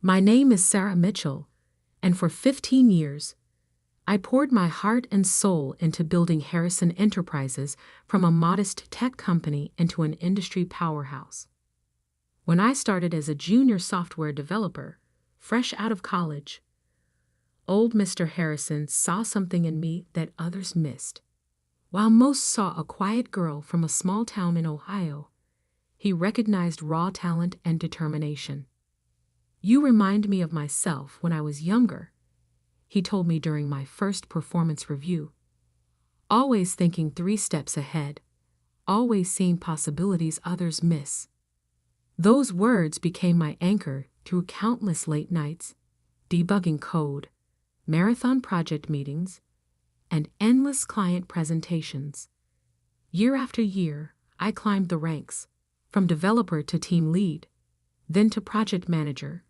My name is Sarah Mitchell, and for 15 years, I poured my heart and soul into building Harrison Enterprises from a modest tech company into an industry powerhouse. When I started as a junior software developer, fresh out of college, old Mr. Harrison saw something in me that others missed. While most saw a quiet girl from a small town in Ohio, he recognized raw talent and determination. "You remind me of myself when I was younger," he told me during my first performance review. "Always thinking 3 steps ahead, always seeing possibilities others miss." Those words became my anchor through countless late nights, debugging code, marathon project meetings, and endless client presentations. Year after year, I climbed the ranks, from developer to team lead, then to project manager,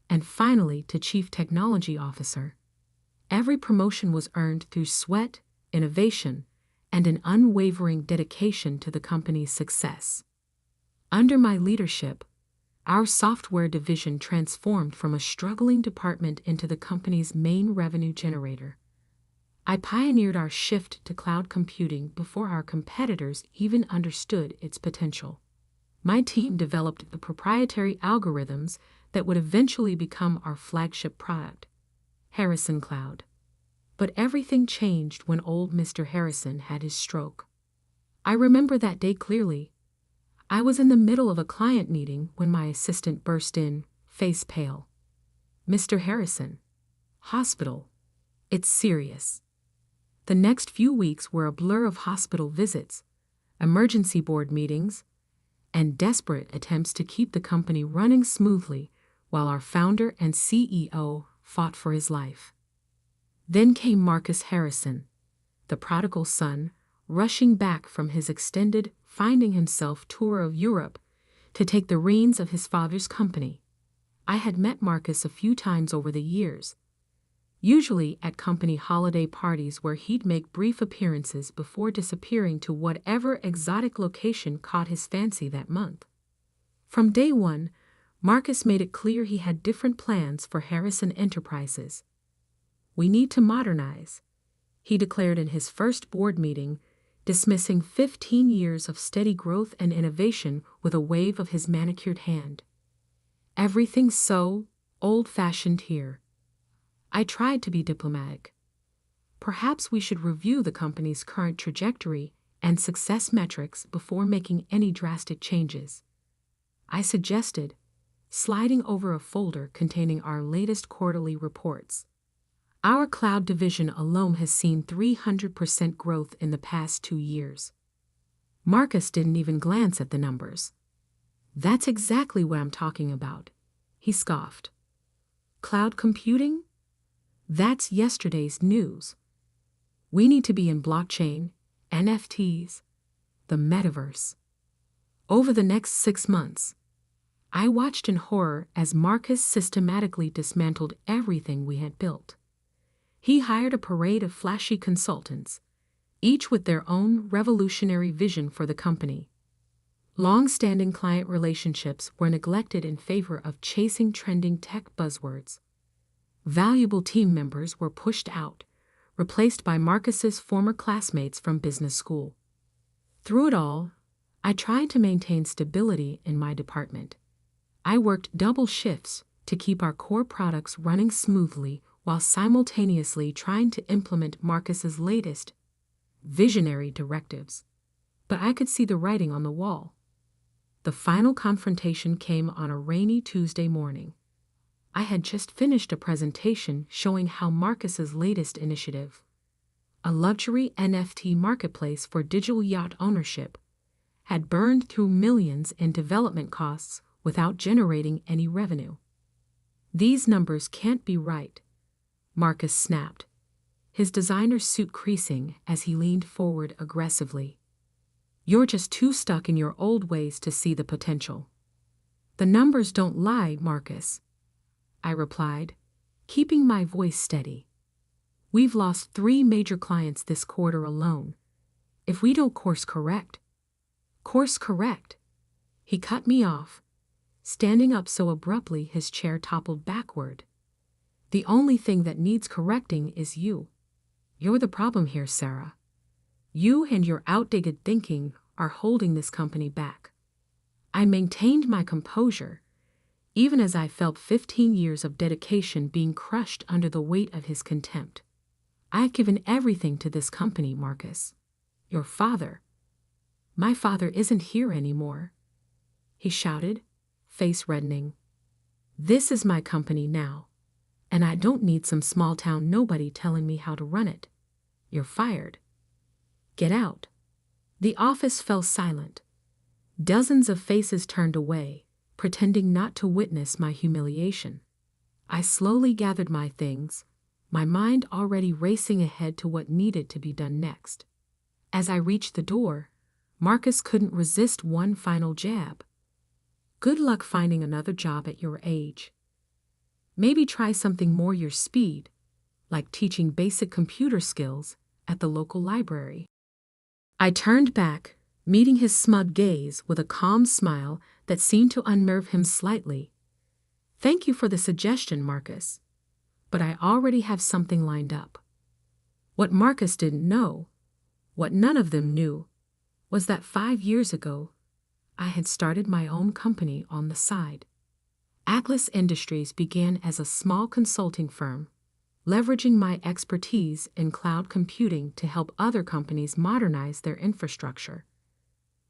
and finally to chief technology officer. Every promotion was earned through sweat, innovation, and an unwavering dedication to the company's success. Under my leadership, our software division transformed from a struggling department into the company's main revenue generator. I pioneered our shift to cloud computing before our competitors even understood its potential. My team developed the proprietary algorithms that would eventually become our flagship product, Harrison Cloud. But everything changed when old Mr. Harrison had his stroke. I remember that day clearly. I was in the middle of a client meeting when my assistant burst in, face pale. "Mr. Harrison, hospital. It's serious." The next few weeks were a blur of hospital visits, emergency board meetings, and desperate attempts to keep the company running smoothly while our founder and CEO fought for his life. Then came Marcus Harrison, the prodigal son, rushing back from his extended finding himself tour of Europe to take the reins of his father's company. I had met Marcus a few times over the years, usually at company holiday parties where he'd make brief appearances before disappearing to whatever exotic location caught his fancy that month. From day one, Marcus made it clear he had different plans for Harrison Enterprises. "We need to modernize," he declared in his first board meeting, dismissing 15 years of steady growth and innovation with a wave of his manicured hand. "Everything's so old-fashioned here." I tried to be diplomatic. "Perhaps we should review the company's current trajectory and success metrics before making any drastic changes," I suggested, sliding over a folder containing our latest quarterly reports. Our cloud division alone has seen 300% growth in the past 2 years. Marcus didn't even glance at the numbers. "That's exactly what I'm talking about," he scoffed. "Cloud computing? That's yesterday's news. We need to be in blockchain, NFTs, the metaverse." Over the next 6 months, I watched in horror as Marcus systematically dismantled everything we had built. He hired a parade of flashy consultants, each with their own revolutionary vision for the company. Long-standing client relationships were neglected in favor of chasing trending tech buzzwords. Valuable team members were pushed out, replaced by Marcus's former classmates from business school. Through it all, I tried to maintain stability in my department. I worked double shifts to keep our core products running smoothly while simultaneously trying to implement Marcus's latest, visionary directives. But I could see the writing on the wall. The final confrontation came on a rainy Tuesday morning. I had just finished a presentation showing how Marcus's latest initiative, a luxury NFT marketplace for digital yacht ownership, had burned through millions in development costs without generating any revenue. "These numbers can't be right," Marcus snapped, his designer suit creasing as he leaned forward aggressively. "You're just too stuck in your old ways to see the potential." "The numbers don't lie, Marcus," I replied, keeping my voice steady. "We've lost 3 major clients this quarter alone. If we don't course correct, he cut me off, standing up so abruptly his chair toppled backward. "The only thing that needs correcting is you. You're the problem here, Sarah. You and your outdated thinking are holding this company back." I maintained my composure, even as I felt 15 years of dedication being crushed under the weight of his contempt. "I've given everything to this company, Marcus. Your father—" "My father isn't here anymore," he shouted, face reddening. "This is my company now, and I don't need some small-town nobody telling me how to run it. You're fired. Get out." The office fell silent. Dozens of faces turned away, pretending not to witness my humiliation. I slowly gathered my things, my mind already racing ahead to what needed to be done next. As I reached the door, Marcus couldn't resist one final jab. "Good luck finding another job at your age. Maybe try something more your speed, like teaching basic computer skills at the local library." I turned back, meeting his smug gaze with a calm smile that seemed to unnerve him slightly. "Thank you for the suggestion, Marcus, but I already have something lined up." What Marcus didn't know, what none of them knew, was that 5 years ago, I had started my own company on the side. Atlas Industries began as a small consulting firm, leveraging my expertise in cloud computing to help other companies modernize their infrastructure.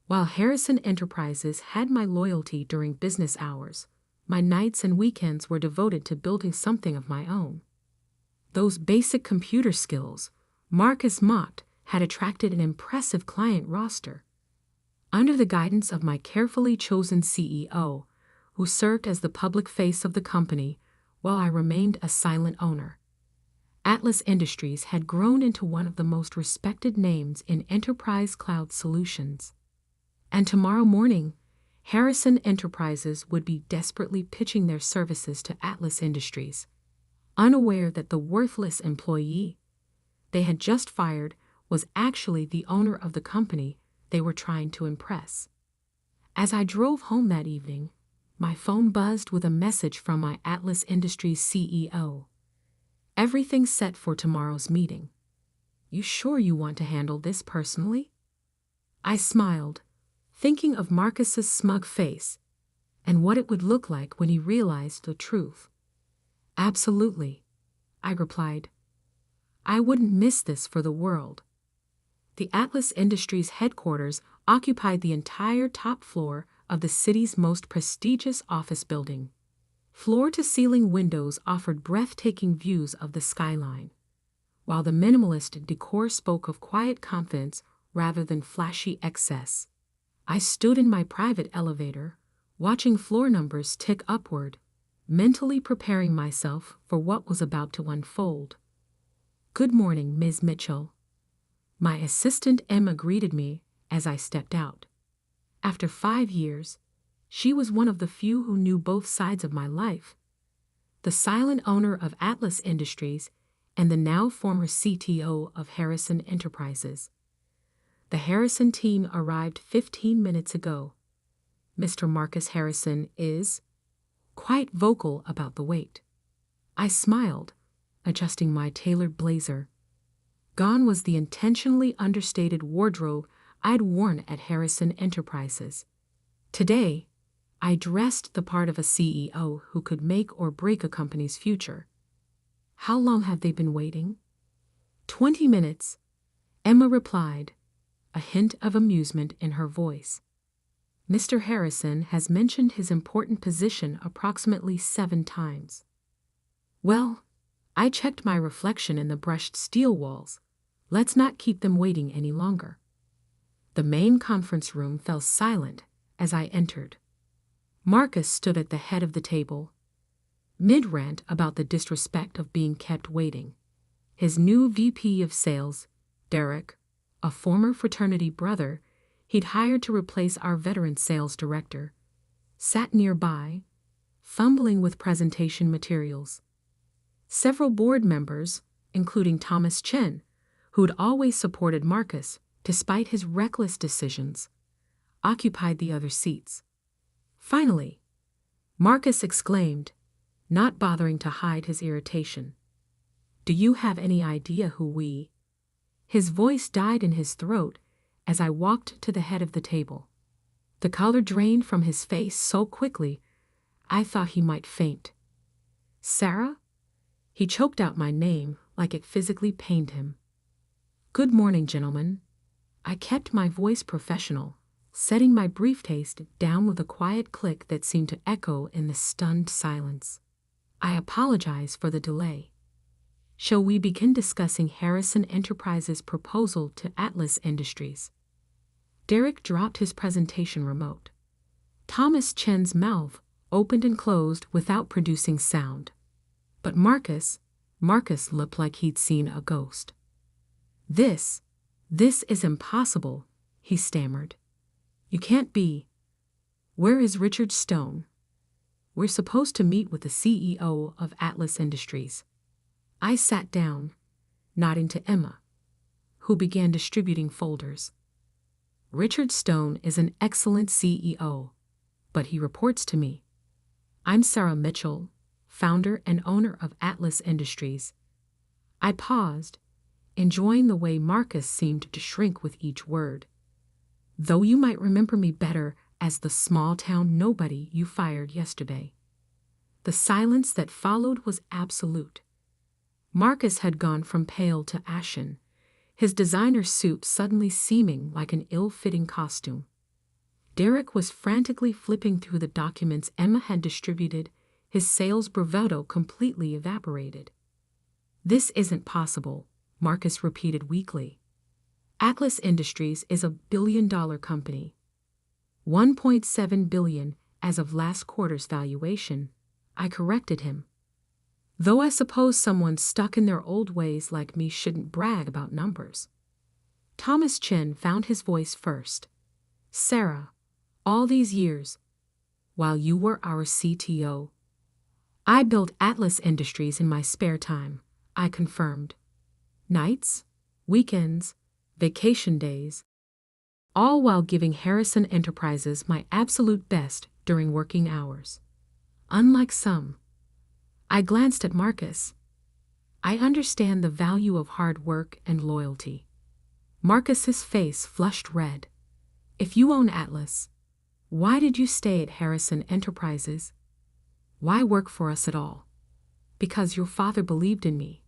While Harrison Enterprises had my loyalty during business hours, my nights and weekends were devoted to building something of my own. Those basic computer skills, Marcus mocked, had attracted an impressive client roster. Under the guidance of my carefully chosen CEO, who served as the public face of the company while I remained a silent owner, Atlas Industries had grown into one of the most respected names in enterprise cloud solutions. And tomorrow morning, Harrison Enterprises would be desperately pitching their services to Atlas Industries, unaware that the worthless employee they had just fired was actually the owner of the company they were trying to impress. As I drove home that evening, my phone buzzed with a message from my Atlas Industries CEO. "Everything's set for tomorrow's meeting. You sure you want to handle this personally?" I smiled, thinking of Marcus's smug face and what it would look like when he realized the truth. "Absolutely," I replied. I wouldn't miss this for the world. The Atlas Industries headquarters occupied the entire top floor of the city's most prestigious office building. Floor-to-ceiling windows offered breathtaking views of the skyline, while the minimalist decor spoke of quiet confidence rather than flashy excess. I stood in my private elevator, watching floor numbers tick upward, mentally preparing myself for what was about to unfold. "Good morning, Ms. Mitchell." My assistant Emma greeted me as I stepped out. After 5 years, she was one of the few who knew both sides of my life. The silent owner of Atlas Industries and the now former CTO of Harrison Enterprises. The Harrison team arrived 15 minutes ago. Mr. Marcus Harrison is quite vocal about the wait. I smiled, adjusting my tailored blazer. Gone was the intentionally understated wardrobe I'd worn at Harrison Enterprises. Today, I dressed the part of a CEO who could make or break a company's future. "How long have they been waiting?" 20 minutes, Emma replied, a hint of amusement in her voice. "Mr. Harrison has mentioned his important position approximately 7 times. Well, I checked my reflection in the brushed steel walls. Let's not keep them waiting any longer." The main conference room fell silent as I entered. Marcus stood at the head of the table, mid-rant about the disrespect of being kept waiting. His new VP of Sales, Derek, a former fraternity brother he'd hired to replace our veteran sales director, sat nearby, fumbling with presentation materials. Several board members, including Thomas Chen, who'd always supported Marcus despite his reckless decisions, occupied the other seats. Finally, Marcus exclaimed, not bothering to hide his irritation. Do you have any idea who we? His voice died in his throat as I walked to the head of the table. The color drained from his face so quickly, I thought he might faint. Sarah? He choked out my name like it physically pained him. Good morning, gentlemen. I kept my voice professional, setting my briefcase down with a quiet click that seemed to echo in the stunned silence. I apologize for the delay. Shall we begin discussing Harrison Enterprises' proposal to Atlas Industries? Derek dropped his presentation remote. Thomas Chen's mouth opened and closed without producing sound. But Marcus looked like he'd seen a ghost. This is impossible, he stammered. You can't be. Where is Richard Stone? We're supposed to meet with the CEO of Atlas Industries. I sat down, nodding to Emma, who began distributing folders. Richard Stone is an excellent CEO, but he reports to me. I'm Sarah Mitchell, founder and owner of Atlas Industries. I paused, enjoying the way Marcus seemed to shrink with each word. Though you might remember me better as the small-town nobody you fired yesterday. The silence that followed was absolute. Marcus had gone from pale to ashen, his designer suit suddenly seeming like an ill-fitting costume. Derek was frantically flipping through the documents Emma had distributed, his sales bravado completely evaporated. This isn't possible, Marcus repeated weakly. Atlas Industries is $1 billion company. $1.7 billion as of last quarter's valuation, I corrected him. Though I suppose someone stuck in their old ways like me shouldn't brag about numbers. Thomas Chen found his voice first. Sarah, all these years, while you were our CTO, I built Atlas Industries in my spare time, I confirmed. Nights, weekends, vacation days, all while giving Harrison Enterprises my absolute best during working hours. Unlike some. I glanced at Marcus. I understand the value of hard work and loyalty. Marcus's face flushed red. If you own Atlas, why did you stay at Harrison Enterprises? Why work for us at all? Because your father believed in me,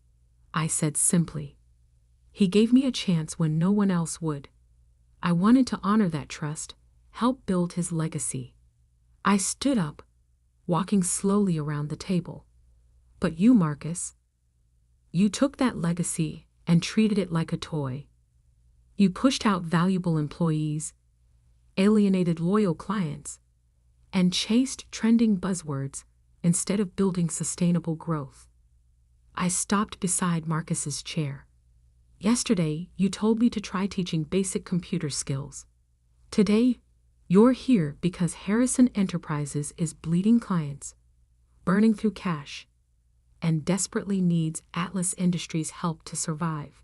I said simply. He gave me a chance when no one else would. I wanted to honor that trust, help build his legacy. I stood up, walking slowly around the table. But you, Marcus, you took that legacy and treated it like a toy. You pushed out valuable employees, alienated loyal clients, and chased trending buzzwords instead of building sustainable growth. I stopped beside Marcus's chair. Yesterday, you told me to try teaching basic computer skills. Today, you're here because Harrison Enterprises is bleeding clients, burning through cash, and desperately needs Atlas Industries' help to survive.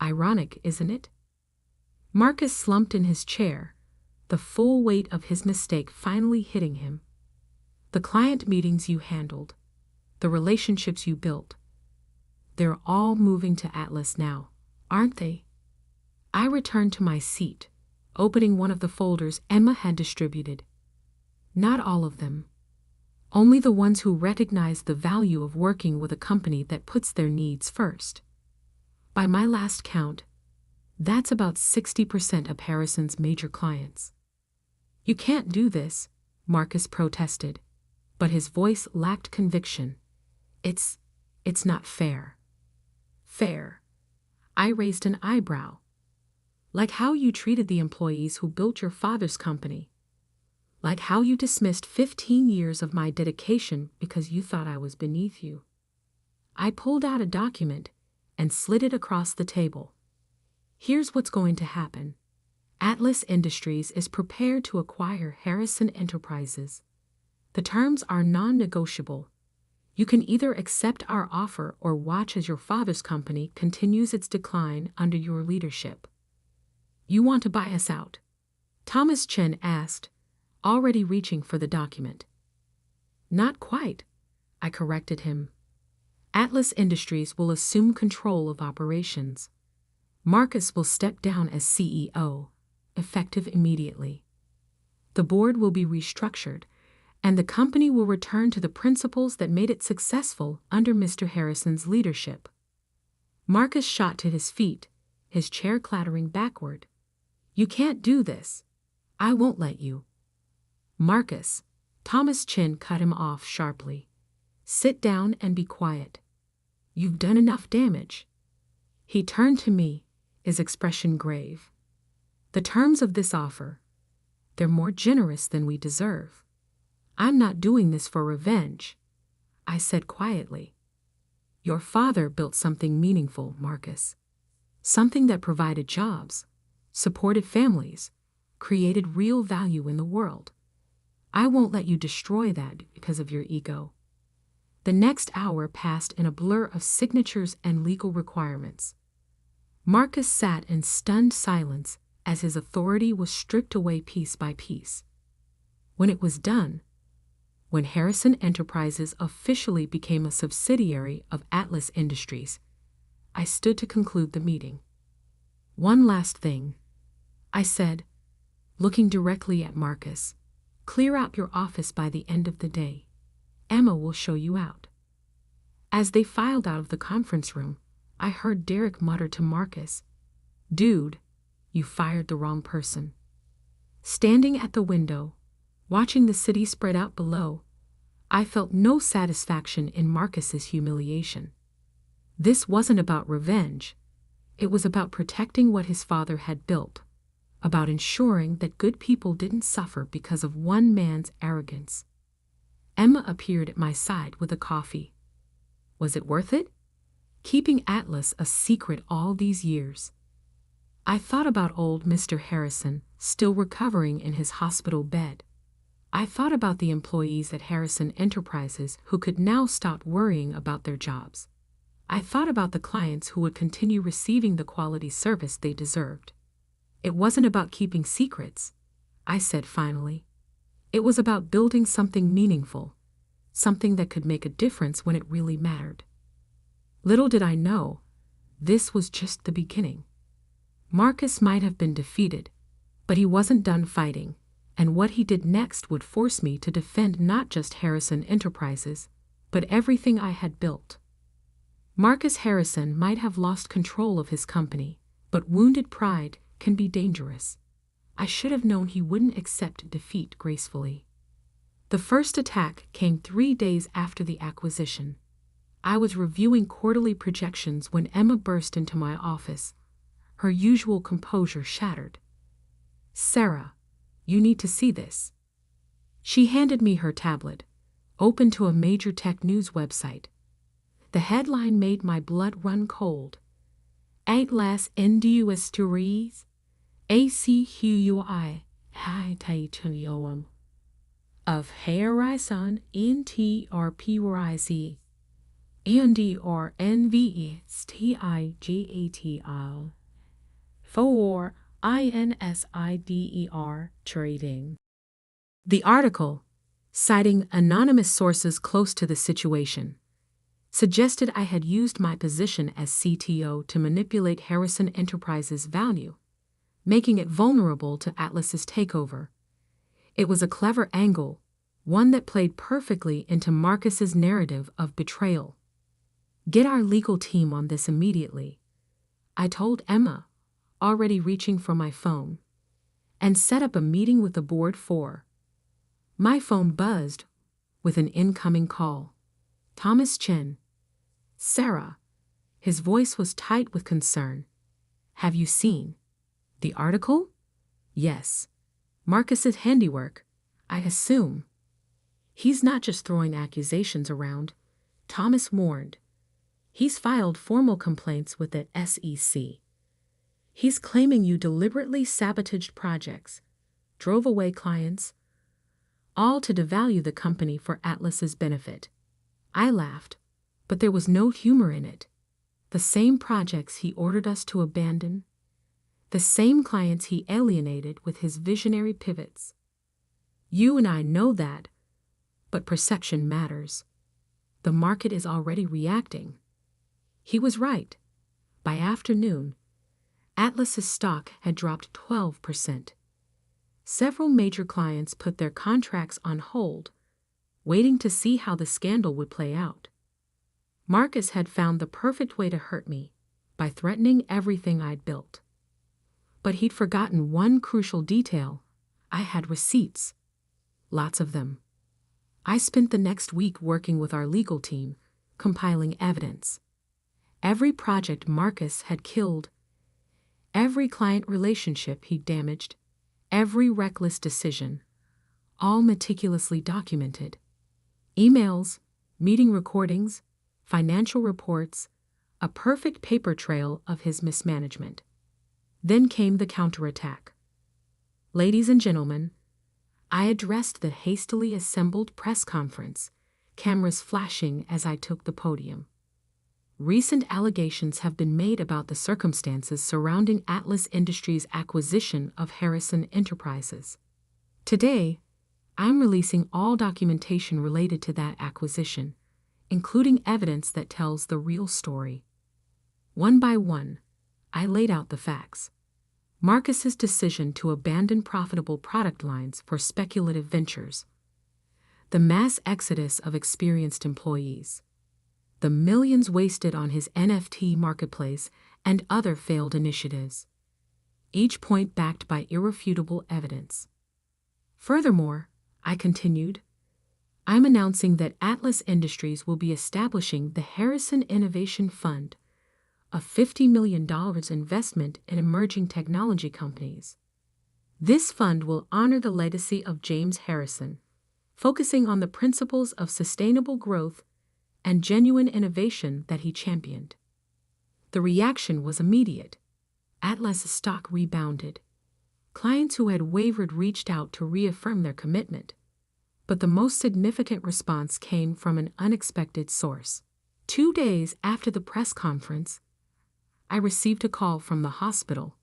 Ironic, isn't it? Marcus slumped in his chair, the full weight of his mistake finally hitting him. The client meetings you handled, the relationships you built, they're all moving to Atlas now, aren't they? I returned to my seat, opening one of the folders Emma had distributed. Not all of them. Only the ones who recognize the value of working with a company that puts their needs first. By my last count, that's about 60% of Harrison's major clients. You can't do this, Marcus protested, but his voice lacked conviction. It's not fair. Fair. I raised an eyebrow. Like how you treated the employees who built your father's company. Like how you dismissed 15 years of my dedication because you thought I was beneath you. I pulled out a document and slid it across the table. Here's what's going to happen. Atlas Industries is prepared to acquire Harrison Enterprises. The terms are non-negotiable. You can either accept our offer or watch as your father's company continues its decline under your leadership. You want to buy us out? Thomas Chen asked, already reaching for the document. Not quite, I corrected him. Atlas Industries will assume control of operations. Marcus will step down as CEO, effective immediately. The board will be restructured, and the company will return to the principles that made it successful under Mr. Harrison's leadership. Marcus shot to his feet, his chair clattering backward. You can't do this. I won't let you. Marcus, Thomas Chin cut him off sharply. Sit down and be quiet. You've done enough damage. He turned to me, his expression grave. The terms of this offer, they're more generous than we deserve. I'm not doing this for revenge, I said quietly. Your father built something meaningful, Marcus. Something that provided jobs, supported families, created real value in the world. I won't let you destroy that because of your ego. The next hour passed in a blur of signatures and legal requirements. Marcus sat in stunned silence as his authority was stripped away piece by piece. When it was done, when Harrison Enterprises officially became a subsidiary of Atlas Industries, I stood to conclude the meeting. One last thing, I said, looking directly at Marcus. Clear out your office by the end of the day. Emma will show you out. As they filed out of the conference room, I heard Derek mutter to Marcus, Dude, you fired the wrong person. Standing at the window, watching the city spread out below, I felt no satisfaction in Marcus's humiliation. This wasn't about revenge. It was about protecting what his father had built, about ensuring that good people didn't suffer because of one man's arrogance. Emma appeared at my side with a coffee. Was it worth it? Keeping Atlas a secret all these years. I thought about old Mr. Harrison, still recovering in his hospital bed. I thought about the employees at Harrison Enterprises who could now stop worrying about their jobs. I thought about the clients who would continue receiving the quality service they deserved. It wasn't about keeping secrets, I said finally. It was about building something meaningful, something that could make a difference when it really mattered. Little did I know, this was just the beginning. Marcus might have been defeated, but he wasn't done fighting, and what he did next would force me to defend not just Harrison Enterprises, but everything I had built. Marcus Harrison might have lost control of his company, but wounded pride can be dangerous. I should have known he wouldn't accept defeat gracefully. The first attack came 3 days after the acquisition. I was reviewing quarterly projections when Emma burst into my office, her usual composure shattered. Sarah, you need to see this. She handed me her tablet, open to a major tech news website. The headline made my blood run cold. Atlas Industries, ACQUI, Titanium of Harrison Enterprises, NDRNVSTIGATL, for INSIDER Trading. The article, citing anonymous sources close to the situation, suggested I had used my position as CTO to manipulate Harrison Enterprises' value, making it vulnerable to Atlas's takeover. It was a clever angle, one that played perfectly into Marcus's narrative of betrayal. Get our legal team on this immediately, I told Emma, already reaching for my phone, and set up a meeting with the board for. My phone buzzed with an incoming call. Thomas Chin. Sarah. His voice was tight with concern. Have you seen the article? Yes. Marcus's handiwork, I assume. He's not just throwing accusations around, Thomas warned. He's filed formal complaints with the SEC. He's claiming you deliberately sabotaged projects, drove away clients, all to devalue the company for Atlas's benefit. I laughed, but there was no humor in it. The same projects he ordered us to abandon, the same clients he alienated with his visionary pivots. You and I know that, But perception matters. The market is already reacting. He was right. By afternoon, Atlas's stock had dropped 12%. Several major clients put their contracts on hold, waiting to see how the scandal would play out. Marcus had found the perfect way to hurt me, by threatening everything I'd built. But he'd forgotten one crucial detail. I had receipts. Lots of them. I spent the next week working with our legal team, compiling evidence. Every project Marcus had killed, every client relationship he'd damaged, every reckless decision, all meticulously documented. Emails, meeting recordings, financial reports, a perfect paper trail of his mismanagement. Then came the counterattack. Ladies and gentlemen, I addressed the hastily assembled press conference, cameras flashing as I took the podium. Recent allegations have been made about the circumstances surrounding Atlas Industries' acquisition of Harrison Enterprises. Today, I'm releasing all documentation related to that acquisition, including evidence that tells the real story. One by one, I laid out the facts. Marcus's decision to abandon profitable product lines for speculative ventures, the mass exodus of experienced employees, the millions wasted on his NFT marketplace and other failed initiatives, each point backed by irrefutable evidence. Furthermore, I continued, I'm announcing that Atlas Industries will be establishing the Harrison Innovation Fund, a $50 million investment in emerging technology companies. This fund will honor the legacy of James Harrison, focusing on the principles of sustainable growth and genuine innovation that he championed. The reaction was immediate. Atlas's stock rebounded. Clients who had wavered reached out to reaffirm their commitment. But the most significant response came from an unexpected source. 2 days after the press conference, I received a call from the hospital.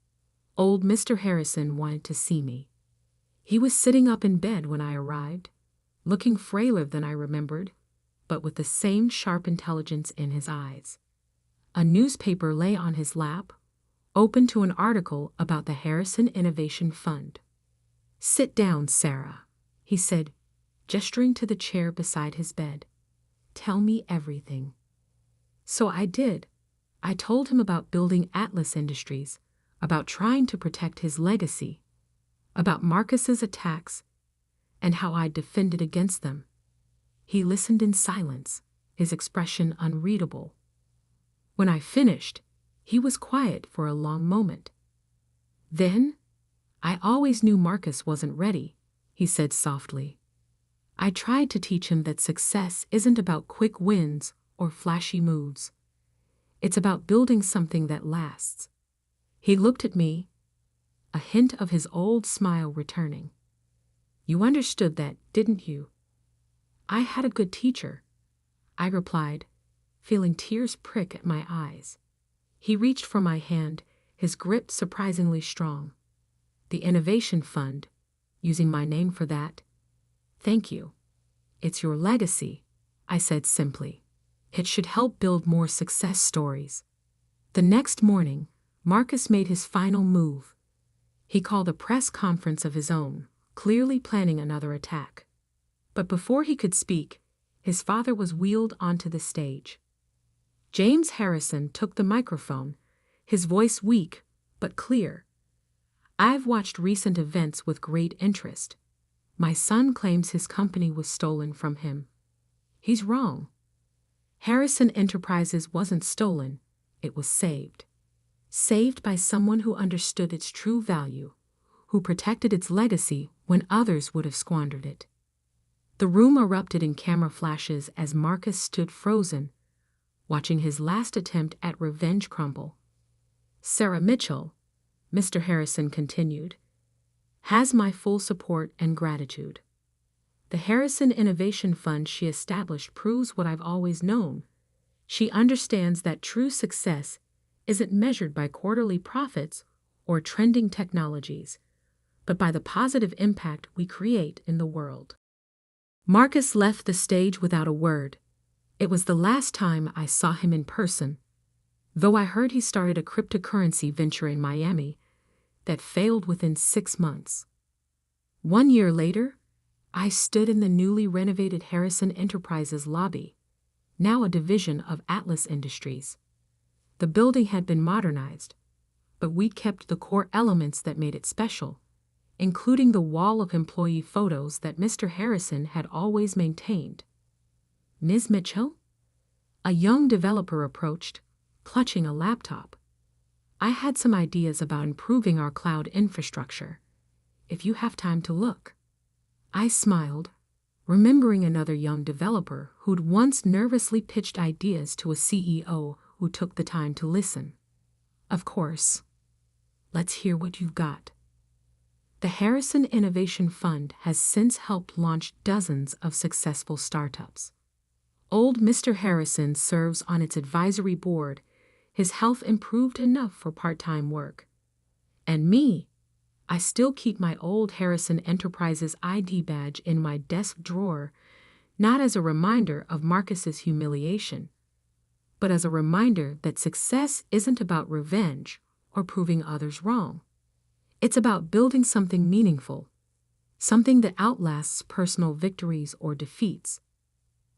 Old Mr. Harrison wanted to see me. He was sitting up in bed when I arrived, looking frailer than I remembered, but with the same sharp intelligence in his eyes. A newspaper lay on his lap, open to an article about the Harrison Innovation Fund. "Sit down, Sarah," he said, gesturing to the chair beside his bed. "Tell me everything." So I did. I told him about building Atlas Industries, about trying to protect his legacy, about Marcus's attacks, and how I defended against them. He listened in silence, his expression unreadable. When I finished, he was quiet for a long moment. Then, "I always knew Marcus wasn't ready," he said softly. "I tried to teach him that success isn't about quick wins or flashy moves. It's about building something that lasts." He looked at me, a hint of his old smile returning. "You understood that, didn't you?" "I had a good teacher," I replied, feeling tears prick at my eyes. He reached for my hand, his grip surprisingly strong. "The Innovation Fund, using my name for that. Thank you. It's your legacy," I said simply. "It should help build more success stories." The next morning, Marcus made his final move. He called a press conference of his own, clearly planning another attack. But before he could speak, his father was wheeled onto the stage. James Harrison took the microphone, his voice weak but clear. "I've watched recent events with great interest. My son claims his company was stolen from him. He's wrong. Harrison Enterprises wasn't stolen, it was saved. Saved by someone who understood its true value, who protected its legacy when others would have squandered it." The room erupted in camera flashes as Marcus stood frozen, watching his last attempt at revenge crumble. "Sarah Mitchell," Mr. Harrison continued, "has my full support and gratitude. The Harrison Innovation Fund she established proves what I've always known. She understands that true success isn't measured by quarterly profits or trending technologies, but by the positive impact we create in the world." Marcus left the stage without a word. It was the last time I saw him in person, though I heard he started a cryptocurrency venture in Miami that failed within 6 months. 1 year later, I stood in the newly renovated Harrison Enterprises lobby, now a division of Atlas Industries. The building had been modernized, but we kept the core elements that made it special, including the wall of employee photos that Mr. Harrison had always maintained. "Ms. Mitchell?" A young developer approached, clutching a laptop. "I had some ideas about improving our cloud infrastructure, if you have time to look." I smiled, remembering another young developer who'd once nervously pitched ideas to a CEO who took the time to listen. "Of course. Let's hear what you've got." The Harrison Innovation Fund has since helped launch dozens of successful startups. Old Mr. Harrison serves on its advisory board. His health improved enough for part-time work. And me, I still keep my old Harrison Enterprises ID badge in my desk drawer, not as a reminder of Marcus's humiliation, but as a reminder that success isn't about revenge or proving others wrong. It's about building something meaningful, something that outlasts personal victories or defeats.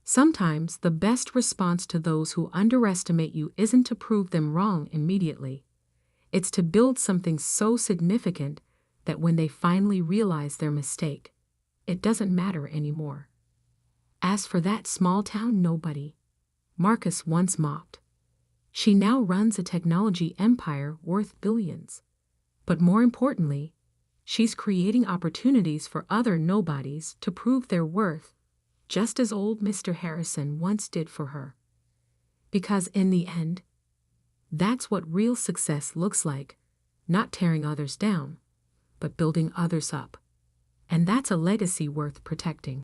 Sometimes the best response to those who underestimate you isn't to prove them wrong immediately. It's to build something so significant that when they finally realize their mistake, it doesn't matter anymore. As for that small-town nobody, Marcus once mocked, she now runs a technology empire worth billions. But more importantly, she's creating opportunities for other nobodies to prove their worth, just as old Mr. Harrison once did for her. Because in the end, that's what real success looks like, not tearing others down, but building others up. And that's a legacy worth protecting.